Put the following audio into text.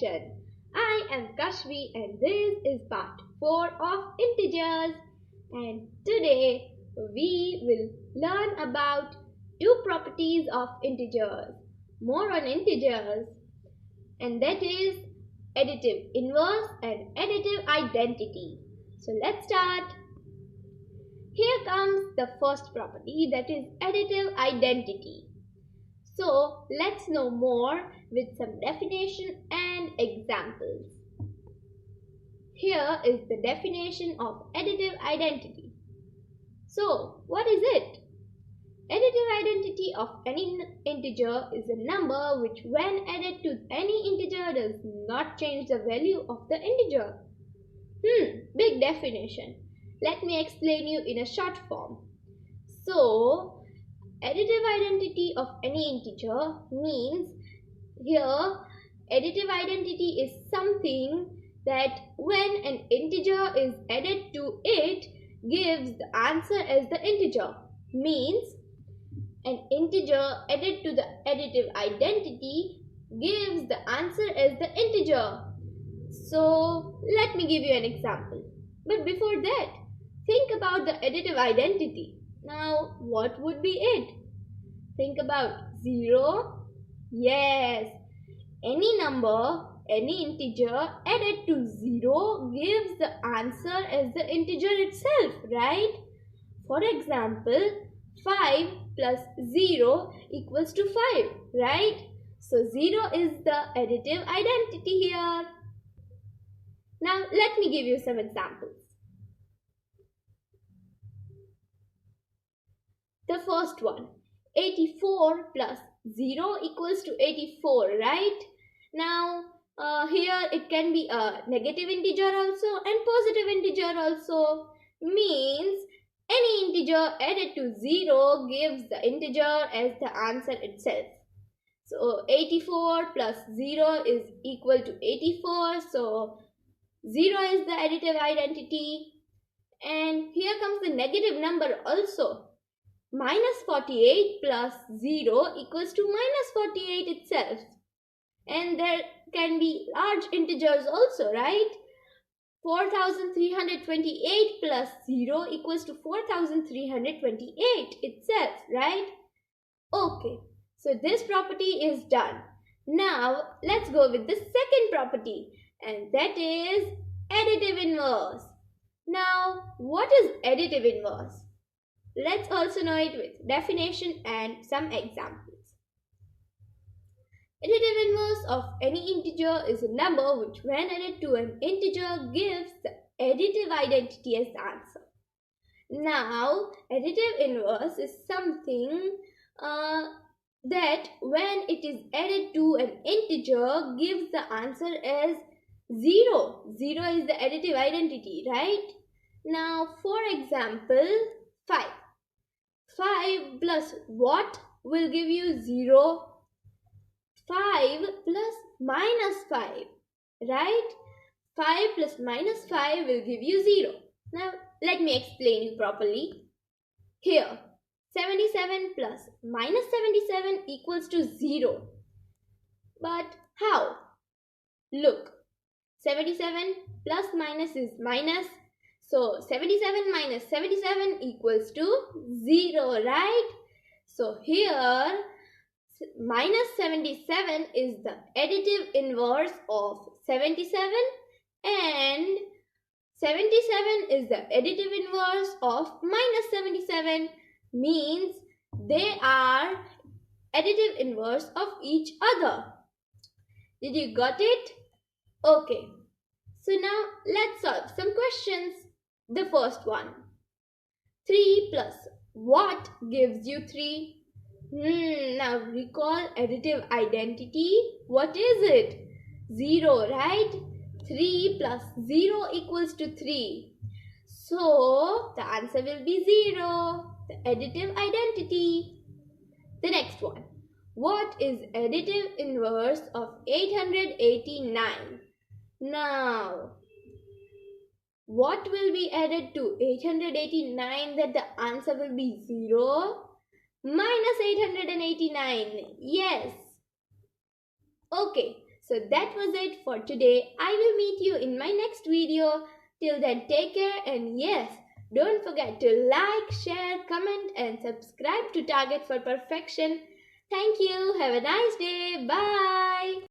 section. I am Kashvi and this is part 4 of integers, and today we will learn about two properties of integers. More on integers, and that is additive inverse and additive identity. So let's start. Here comes the first property, that is additive identity. So let's know more with some definition and examples. Here is the definition of additive identity. So what is it? Additive identity of any integer is a number which when added to any integer does not change the value of the integer. Big definition. Let me explain you in a short form. So additive identity of any integer means here additive identity is something that when an integer is added to it gives the answer as the integer. Means an integer added to the additive identity gives the answer as the integer. So let me give you an example. But before that, think about the additive identity. Now, what would be it? Think about 0. Yes, any number, any integer added to 0 gives the answer as the integer itself, right? For example, 5 plus 0 equals to 5, right? So 0 is the additive identity here. Now, let me give you some examples. The first one, 84 plus 0 equals to 84, right? Now, here it can be a negative integer also and positive integer also. Means any integer added to 0 gives the integer as the answer itself. So, 84 plus 0 is equal to 84. So, 0 is the additive identity. And here comes the negative number also. Minus 48 plus 0 equals to minus 48 itself. And there can be large integers also, right? 4328 plus 0 equals to 4328 itself, right? Okay, so this property is done. Now, let's go with the second property, and that is additive inverse. Now, what is additive inverse? Let's also know it with definition and some examples. Additive inverse of any integer is a number which when added to an integer gives the additive identity as the answer. Now, additive inverse is something that when it is added to an integer gives the answer as 0. 0 is the additive identity, right? Now, for example, 5. 5 plus what will give you 0? 5 plus minus 5, right? 5 plus minus 5 will give you 0. Now, let me explain you properly. Here, 77 plus minus 77 equals to 0. But how? Look, 77 plus minus is minus. So, 77 minus 77 equals to 0, right? So, here, minus 77 is the additive inverse of 77 and 77 is the additive inverse of minus 77. Means they are additive inverse of each other. Did you got it? Okay. So now let's solve some questions. The first one. 3 plus what gives you 3? Now recall additive identity. What is it? 0, right? 3 plus 0 equals to 3. So the answer will be 0. The additive identity. The next one. What is additive inverse of 889? Now, what will be added to 889 that the answer will be 0? Minus 889. Yes. Okay. So that was it for today. I will meet you in my next video. Till then, take care, and yes, don't forget to like, share, comment and subscribe to Target for Perfection. Thank you. Have a nice day. Bye.